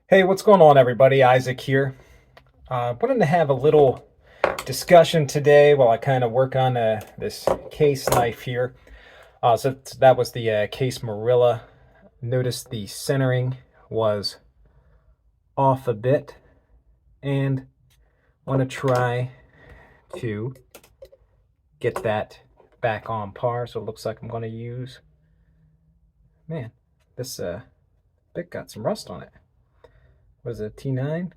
Hey, what's going on, everybody? Isaac here. Wanted to have a little discussion today while I kind of work on this case knife here. So that was the case Marilla. Notice the centering was off a bit, and want to try to get that back on par. So it looks like I'm going to use. Man, this bit got some rust on it. What is it, T9?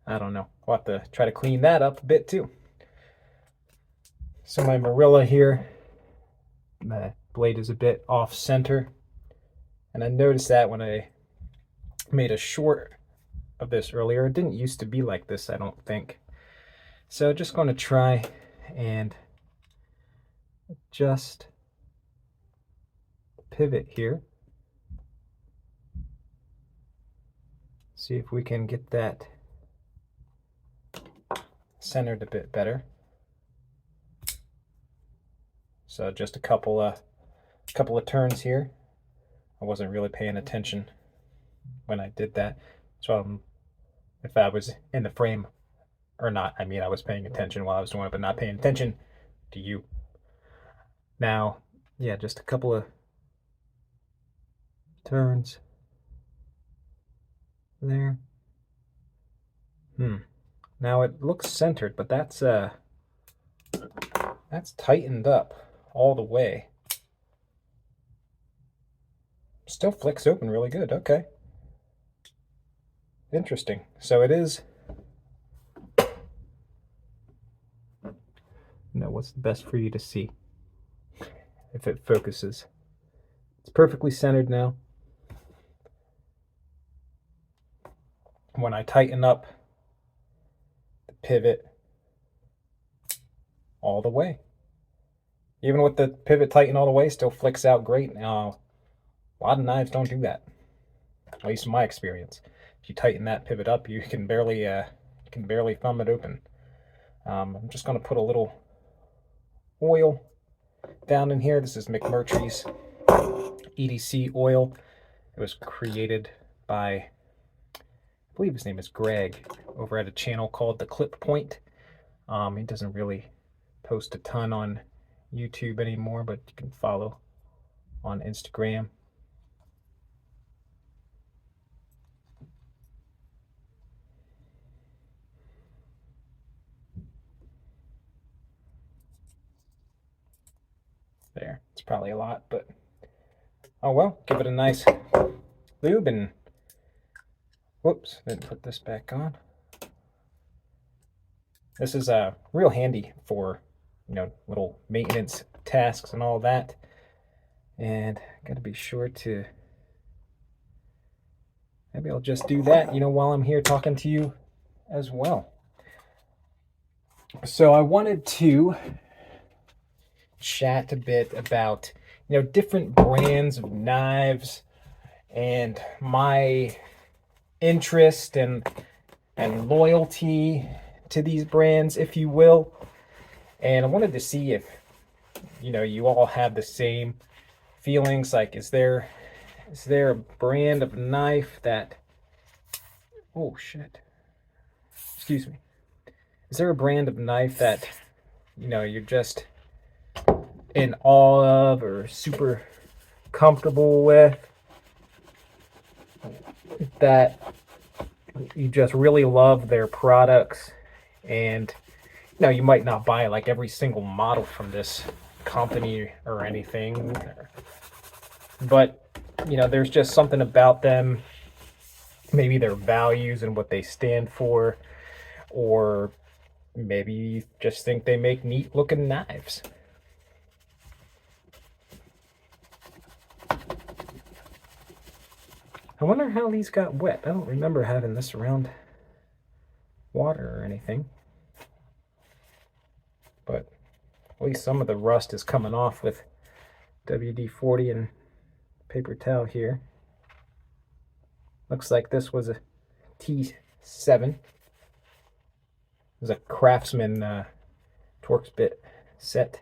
I don't know. I'll have to try to clean that up a bit too. So my Marilla here, the blade is a bit off center. And I noticed that when I made a short of this earlier. It didn't used to be like this, I don't think. So just going to try and just pivot here. See if we can get that centered a bit better. So just a couple of turns here. I wasn't really paying attention when I did that. So if I was in the frame or not, I mean I was paying attention while I was doing it, but not paying attention to you. Now, yeah, just a couple of turns there. Now it looks centered, but that's tightened up all the way. Still flicks open really good. Okay. Interesting. So it is. No, what's the best for you to see? If it focuses. It's perfectly centered now. When I tighten up the pivot all the way. Even with the pivot tightened all the way, still flicks out great. Now, a lot of knives don't do that, at least in my experience. If you tighten that pivot up, you can barely thumb it open. I'm just going to put a little oil down in here. This is McMurtry's EDC oil. It was created by, I believe his name is Greg, over at a channel called The Clip Point. He doesn't really post a ton on YouTube anymore, but you can follow on Instagram. There, it's probably a lot, but oh well, give it a nice lube and whoops, didn't put this back on. This is real handy for, little maintenance tasks and all that. And got to be sure to, maybe I'll just do that, while I'm here talking to you as well. So I wanted to chat a bit about, different brands of knives and my interest and loyalty to these brands, if you will. And I wanted to see if, you all have the same feelings. Like, is there a brand of knife that, oh shit, excuse me. Is there a brand of knife that, you're just in awe of or super comfortable with, that you just really love their products, and you might not buy like every single model from this company or anything, but there's just something about them, maybe their values and what they stand for, or maybe you just think they make neat looking knives. I wonder how these got wet. I don't remember having this around water or anything. But at least some of the rust is coming off with WD-40 and paper towel here. Looks like this was a T7. It was a Craftsman Torx bit set.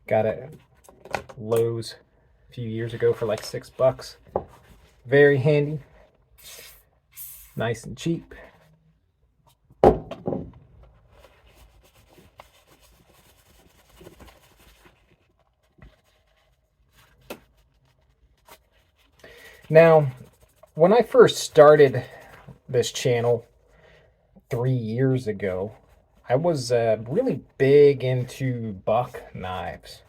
Got a Lowe's a few years ago for like $6. Very handy, nice and cheap. Now, when I first started this channel 3 years ago, I was really big into buck knives.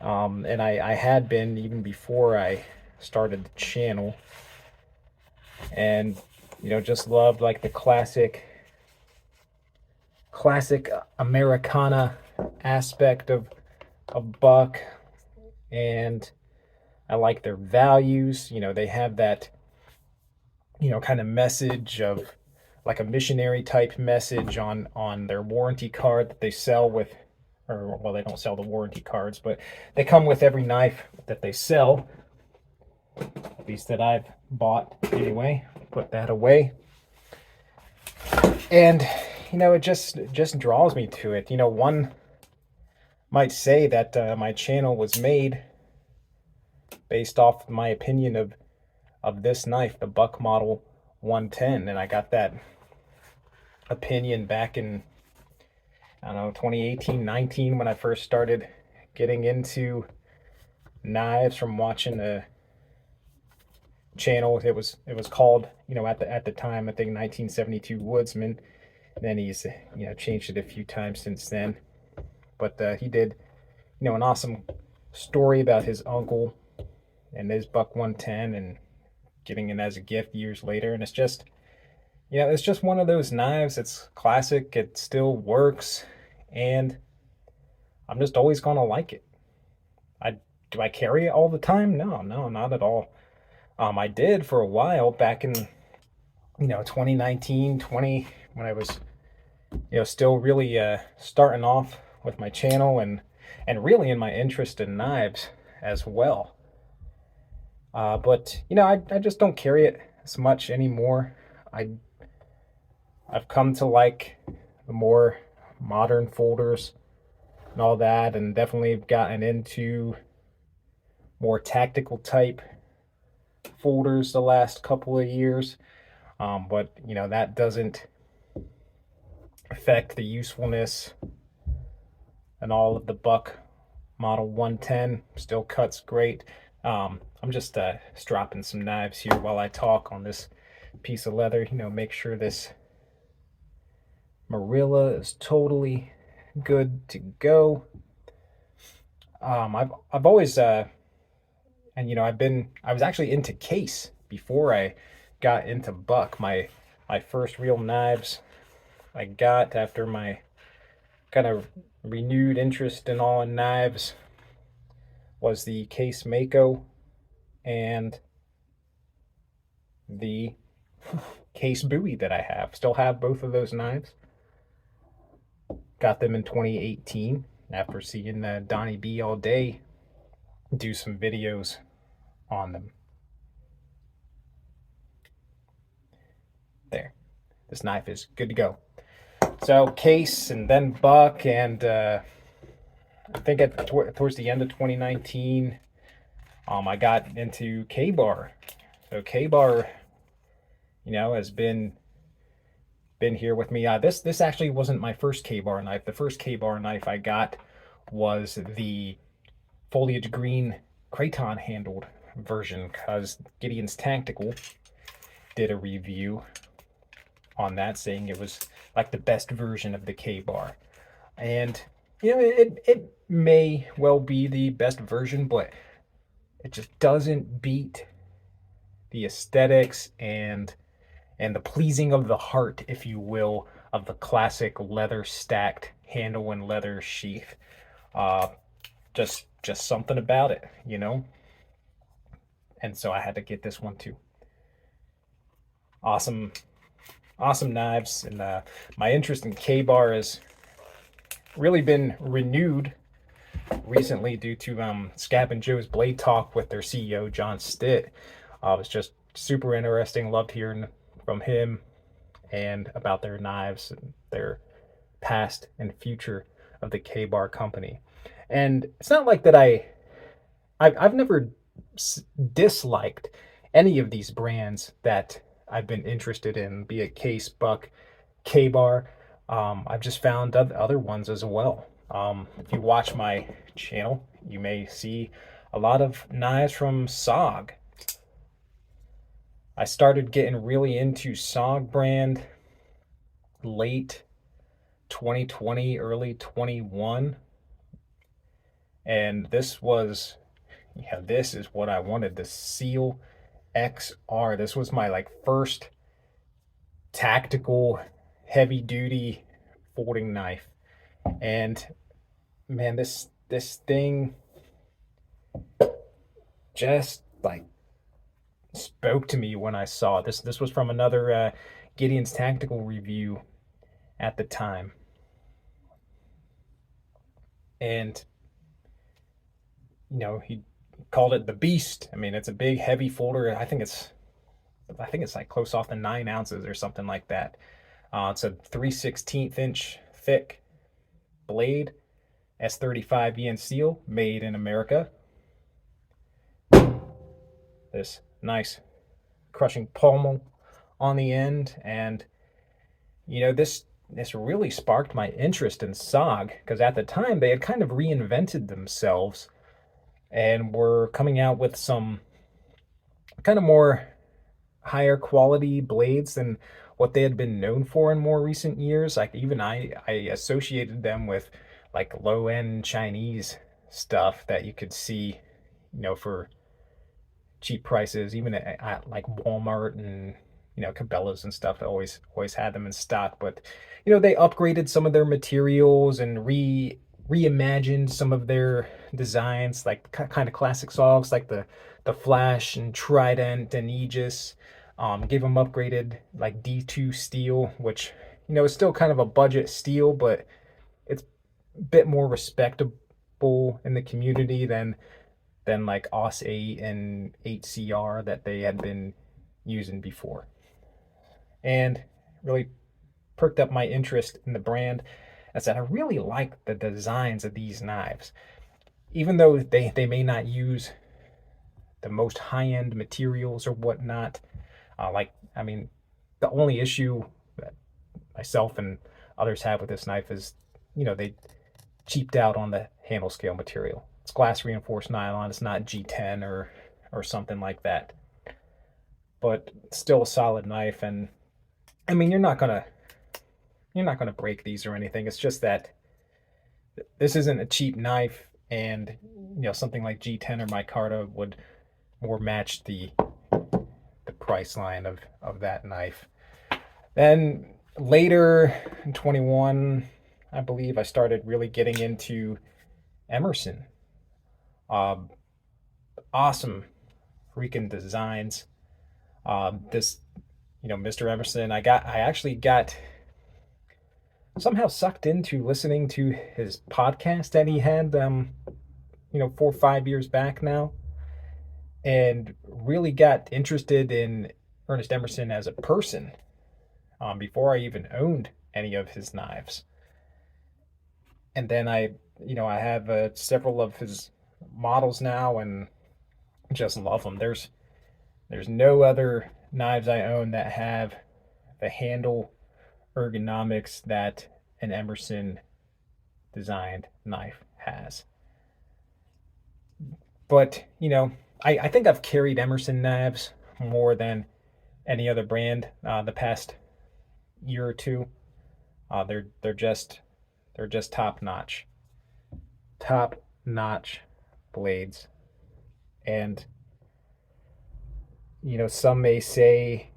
And I had been even before I started the channel. And, just loved like the classic Americana aspect of buck. And I like their values. They have that, kind of message of like a missionary type message on their warranty card that they sell with, or well, they don't sell the warranty cards, but they come with every knife that they sell, at least that I've bought anyway. Put that away. And it just draws me to it. One might say that my channel was made based off my opinion of this knife, the Buck Model 110, and I got that opinion back in, I don't know, 2018, 19, when I first started getting into knives from watching a channel. It was called, at the time, I think 1972 Woodsman. And then he's changed it a few times since then. But he did an awesome story about his uncle and his Buck 110 and getting it as a gift years later. And it's just one of those knives. It's classic. It still works, and I'm just always gonna like it. Do I carry it all the time? No, not at all. I did for a while back in 2019, 20, when I was still really starting off with my channel and really in my interest in knives as well. But I just don't carry it as much anymore. I've come to like the more modern folders and all that, and definitely gotten into more tactical type folders the last couple of years. But that doesn't affect the usefulness and all of the Buck Model 110. Still cuts great. I'm just stropping some knives here while I talk on this piece of leather. Make sure this Marilla is totally good to go. I've always I was actually into case before I got into buck. My first real knives I got after my kind of renewed interest in all knives was the Case Mako and the Case Bowie that I have. Still have both of those knives. Got them in 2018 after seeing Donnie B all day do some videos on them. There. This knife is good to go. So Case and then Buck, and I think towards the end of 2019, I got into K-Bar. So K-Bar, has been here with me. This actually wasn't my first K-Bar knife. The first K-Bar knife I got was the foliage green craton handled version, because Gideon's Tactical did a review on that saying it was like the best version of the K-Bar. And it may well be the best version, but it just doesn't beat the aesthetics and the pleasing of the heart, if you will, of the classic leather stacked handle and leather sheath. Just something about it, And so I had to get this one too. Awesome knives, and my interest in K-Bar has really been renewed recently due to Scap and Joe's Blade Talk with their CEO John Stitt. It was just super interesting. Loved hearing from him and about their knives and their past and future of the K-Bar company. And it's not like that I I've never disliked any of these brands that I've been interested in, be it Case, Buck, K-Bar. I've just found other ones as well. If you watch my channel, you may see a lot of knives from SOG. I started getting really into SOG brand late 2020, early 21. And this was, yeah, this is what I wanted, the Seal XR. This was my like first tactical heavy duty folding knife. And man, this thing just like spoke to me when I saw it. This was from another Gideon's Tactical review at the time. And you know, he called it the Beast. I mean, it's a big heavy folder. I think it's like close off the 9 ounces or something like that. It's a 3/16 inch thick blade, S35 EN steel, made in America. This nice crushing pommel on the end, and you know, this really sparked my interest in SOG because at the time they had kind of reinvented themselves and were coming out with some kind of more higher quality blades than what they had been known for in more recent years. Like even I associated them with like low end Chinese stuff that you could see, you know, for cheap prices, even at like Walmart and you know Cabela's and stuff. That always had them in stock, but you know they upgraded some of their materials and reimagined some of their designs, like kind of classic SOGs, like the Flash and Trident and Aegis. Gave them upgraded like D2 steel, which you know is still kind of a budget steel, but it's a bit more respectable in the community than like OS 8 and 8CR that they had been using before. And really perked up my interest in the brand as that I really like the designs of these knives. Even though they may not use the most high-end materials or whatnot, I mean, the only issue that myself and others have with this knife is, you know, they cheaped out on the handle scale material. It's glass reinforced nylon. It's not G10 or something like that. But still a solid knife, and I mean, you're not gonna break these or anything. It's just that this isn't a cheap knife, and you know something like G10 or micarta would more match the price line of that knife. Then later in 21, I believe I started really getting into Emerson. Awesome freaking designs. This, you know, Mr. Emerson, I actually got somehow sucked into listening to his podcast that he had, you know, 4 or 5 years back now, and really got interested in Ernest Emerson as a person before I even owned any of his knives. And then you know, I have several of his models now and just love them. There's no other knives I own that have the handle ergonomics that an Emerson designed knife has. But, you know, I think I've carried Emerson knives more than any other brand the past year or two. They're just top notch blades. And you know, some may say,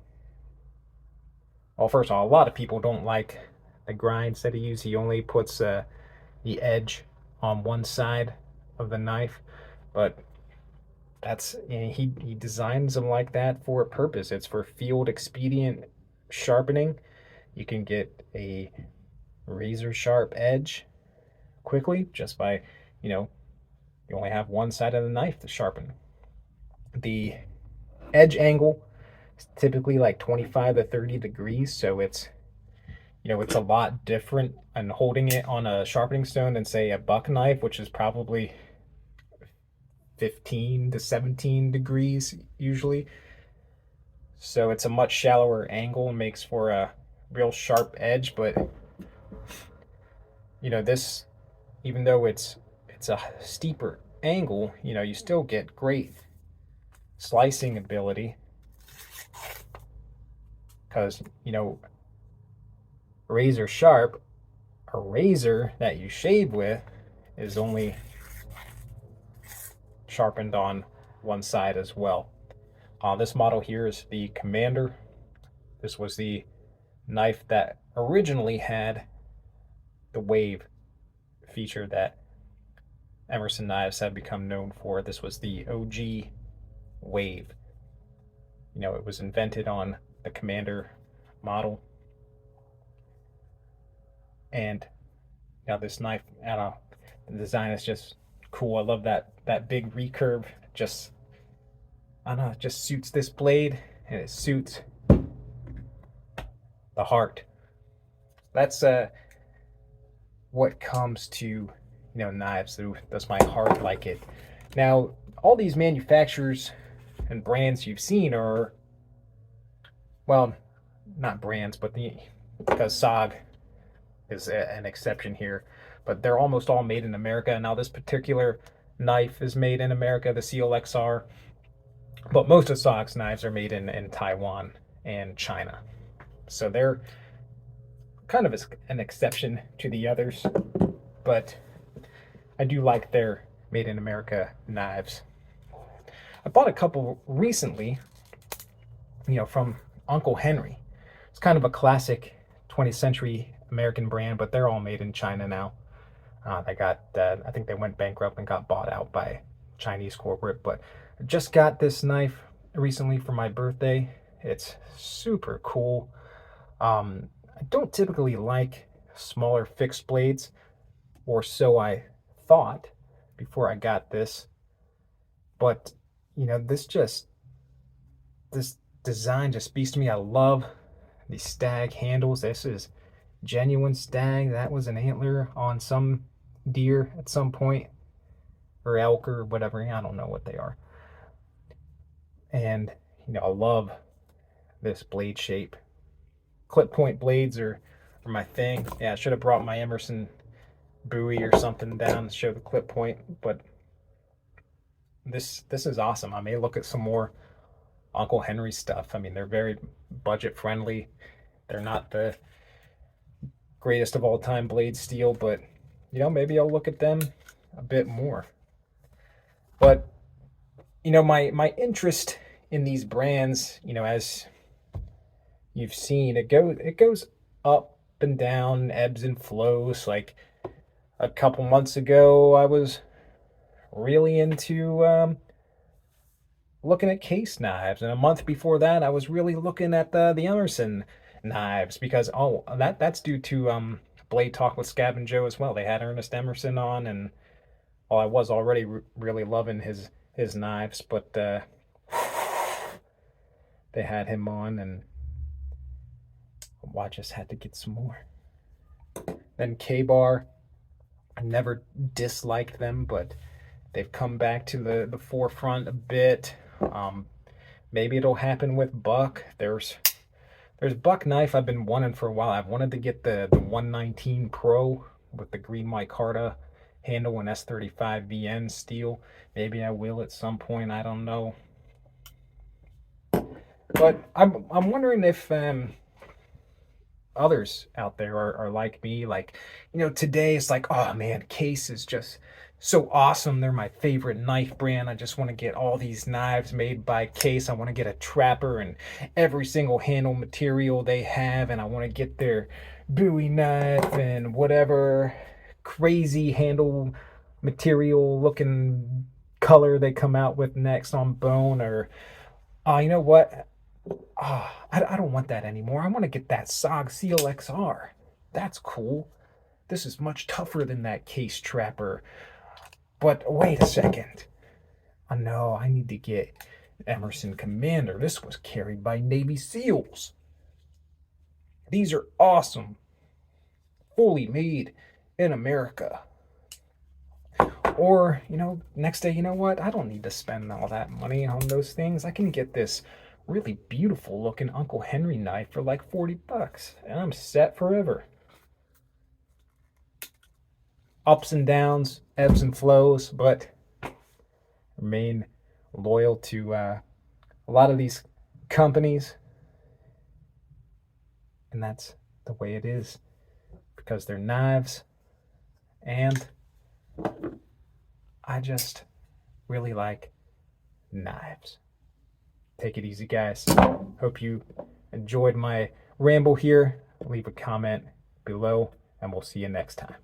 well, first of all, a lot of people don't like the grinds that he uses. He only puts the edge on one side of the knife, but that's, you know, he designs them like that for a purpose. It's for field expedient sharpening. You can get a razor sharp edge quickly just by, you know, you only have one side of the knife to sharpen. The edge angle is typically like 25 to 30 degrees, so it's, you know, it's a lot different and holding it on a sharpening stone than say a buck knife, which is probably 15 to 17 degrees usually. So it's a much shallower angle and makes for a real sharp edge. But this, even though it's a steeper angle, you still get great slicing ability, because razor sharp, a razor that you shave with is only sharpened on one side as well. This model here is the Commander. This was the knife that originally had the wave feature that Emerson knives have become known for. This was the OG wave. It was invented on the Commander model. And now this knife, I don't know, the design is just cool. I love that big recurve. Just, I don't know, it just suits this blade, and it suits the heart. That's what comes to knives. Does my heart like it? Now, all these manufacturers and brands you've seen are, well, not brands, but because SOG is an exception here, but they're almost all made in America. Now, this particular knife is made in America, the CLXR, but most of SOG's knives are made in Taiwan and China. So they're kind of an exception to the others, but I do like their made in America knives. I bought a couple recently, from Uncle Henry. It's kind of a classic 20th century American brand, but they're all made in China now. They got, I think they went bankrupt and got bought out by Chinese corporate, but I just got this knife recently for my birthday. It's super cool. I don't typically like smaller fixed blades, or so I thought before I got this. But, this design just speaks to me. I love the stag handles. This is genuine stag. That was an antler on some deer at some point, or elk or whatever. I don't know what they are. And, I love this blade shape. Clip point blades are my thing. Yeah, I should have brought my Emerson buoy or something down to show the clip point, but this is awesome. I may look at some more Uncle Henry stuff. I mean, they're very budget friendly. They're not the greatest of all time blade steel, but maybe I'll look at them a bit more. But my interest in these brands, as you've seen, it goes up and down, ebbs and flows. Like a couple months ago, I was really into looking at case knives, and a month before that, I was really looking at the Emerson knives, because that's due to Blade Talk with Scab and Joe as well. They had Ernest Emerson on, and I was already really loving his knives, but they had him on, and I just had to get some more. Then K-Bar, I never disliked them, but they've come back to the forefront a bit. Maybe it'll happen with Buck. There's Buck knife I've been wanting for a while. I've wanted to get the 119 Pro with the green micarta handle and S35 VN steel. Maybe I will at some point. I don't know. But I'm wondering if others out there are like me. Like, today it's like, oh man, Case is just so awesome. They're my favorite knife brand. I just want to get all these knives made by Case. I want to get a trapper and every single handle material they have, and I want to get their Bowie knife and whatever crazy handle material looking color they come out with next on bone. Or you know what, I don't want that anymore. I want to get that SOG CLXR. That's cool. This is much tougher than that Case trapper. But wait a second. No, I need to get Emerson Commander. This was carried by Navy SEALs. These are awesome. Fully made in America. Or, you know, next day, you know what? I don't need to spend all that money on those things. I can get this really beautiful looking Uncle Henry knife for like 40 bucks and I'm set forever. Ups and downs, ebbs and flows, but remain loyal to a lot of these companies. And that's the way it is because they're knives. And I just really like knives. Take it easy, guys. Hope you enjoyed my ramble here. Leave a comment below, and we'll see you next time.